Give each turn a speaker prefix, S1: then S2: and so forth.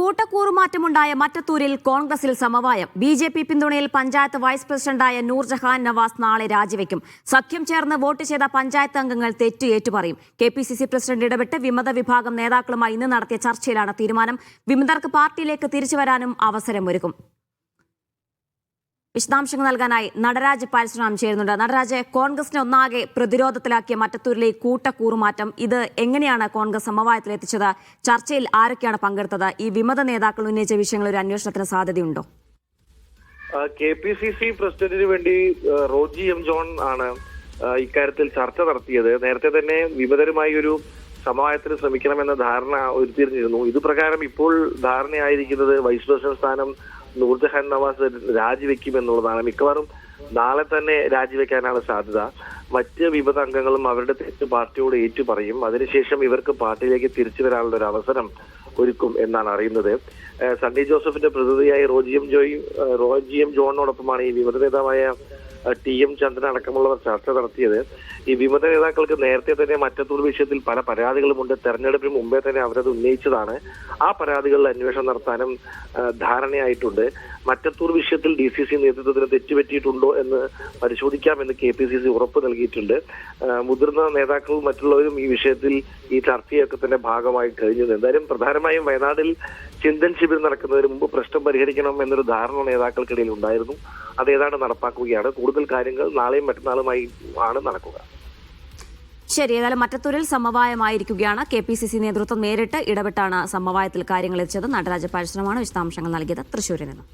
S1: കൂട്ടക്കൂറുമാറ്റമുണ്ടായ മറ്റത്തൂരിൽ കോൺഗ്രസിൽ സമവായം. BJP പിന്തുണയിൽ panchayat vice പ്രസിഡന്റായ നൂർജഹാൻ നവാസ് നാളെ രാജിവെക്കും. സഖ്യം ചേർന്ന് വോട്ട് ചെയ്ത പഞ്ചായത്ത് അംഗങ്ങൾ തെറ്റ് ഏറ്റുപറയും. കെ.പി.സി.സി പ്രസിഡന്റ് ഇടപെട്ട് വിമത വിഭാഗം നേതാക്കളുമായി ഇന്ന് നടത്തിയ ചർച്ചയിലാണ് തീരുമാനം. വിമതർക്ക് പാർട്ടിയിലേക്ക് തിരിച്ചുവരാനും അവസരമൊരുക്കും. വിശദാംശങ്ങൾ നൽകാനായി നടരാജ് പരശുറാം ചേരുന്നുണ്ട്. നടരാജ്, കോൺഗ്രസിനെ ഒന്നാകെ പ്രതിരോധത്തിലാക്കിയ മറ്റത്തൂരിലെ കൂട്ടക്കൂറുമാറ്റം, ഇത് എങ്ങനെയാണ് കോൺഗ്രസ് സമവായത്തിലെത്തിച്ചത്? ചർച്ചയിൽ ആരൊക്കെയാണ് പങ്കെടുത്തത്? ഈ വിമത നേതാക്കൾ ഉന്നയിച്ച വിഷയങ്ങൾ ഒരു അന്വേഷണത്തിന് സാധ്യതയുണ്ടോ?
S2: കെ.പി.സി.സി പ്രസിഡന്റിന് വേണ്ടി റോജി എം ജോൺ ആണ് ഇക്കാര്യത്തിൽ ചർച്ച നടത്തിയത്. നേരത്തെ തന്നെ വിമതരുമായി ഒരു സമവായത്തിന് ശ്രമിക്കണമെന്ന ധാരണ ഉരുത്തിരിഞ്ഞിരുന്നു. ഇതുപ്രകാരം ഇപ്പോൾ ധാരണയായിരിക്കുന്നത് വൈസ് പ്രസിഡന്റ് സ്ഥാനം നൂർജഹാൻ നവാസ് രാജിവെക്കുമെന്നുള്ളതാണ്. മിക്കവാറും നാളെ തന്നെ രാജിവെക്കാനാണ് സാധ്യത. മറ്റ് വിമത അംഗങ്ങളും അവരുടെ തെറ്റ് പാർട്ടിയോട് ഏറ്റുപറയും. അതിനുശേഷം ഇവർക്ക് പാർട്ടിയിലേക്ക് തിരിച്ചു വരാനുള്ള ഒരു അവസരം ഒരുക്കും എന്നാണ് അറിയുന്നത്. സണ്ണി ജോസഫിന്റെ പ്രതിനിധിയായി റോജി എം ജോണിനോടൊപ്പമാണ് ഈ വിമത നേതാവായ ടി.എം. ചന്ദ്രൻ അടക്കമുള്ളവർ ചർച്ച നടത്തിയത്. ഈ വിമത നേതാക്കൾക്ക് നേരത്തെ തന്നെ മറ്റത്തൂർ വിഷയത്തിൽ പല പരാതികളുമുണ്ട്. തെരഞ്ഞെടുപ്പിന് മുമ്പേ തന്നെ അവരത് ഉന്നയിച്ചതാണ്. ആ പരാതികളിൽ അന്വേഷണം നടത്താനും ധാരണയായിട്ടുണ്ട്. മറ്റത്തൂർ വിഷയത്തിൽ DCC നേതൃത്വത്തിന് തെറ്റുപറ്റിയിട്ടുണ്ടോ എന്ന് പരിശോധിക്കാമെന്ന് KPCC ഉറപ്പ് നൽകിയിട്ടുണ്ട്. മുതിർന്ന നേതാക്കളും മറ്റുള്ളവരും ഈ വിഷയത്തിൽ ഈ ചർച്ചയൊക്കെ തന്നെ ഭാഗമായി കഴിഞ്ഞു. എന്തായാലും പ്രധാനമായും വയനാട്ടിൽ ചിന്തൻ ശിബിർ നടക്കുന്നതിന് മുമ്പ് പ്രശ്നം പരിഹരിക്കണം എന്നൊരു ധാരണ നേതാക്കൾക്കിടയിൽ ഉണ്ടായിരുന്നു. അത് ഏതാണ്ട് നടപ്പാക്കുകയാണ്. കൂടുതൽ കാര്യങ്ങൾ നാളെയും മറ്റന്നാളുമായി ആണ് നടക്കുക.
S1: ശരി, ഏതായാലും മറ്റത്തൂരിൽ സമവായമായിരിക്കുകയാണ്. KPCC നേതൃത്വം നേരിട്ട് ഇടപെട്ടാണ് സമവായത്തിൽ കാര്യങ്ങൾ എത്തിച്ചത്. നടരാജ പരശുറാമാണ് വിശദാംശങ്ങൾ നൽകിയത് തൃശ്ശൂരിൽ നിന്ന്.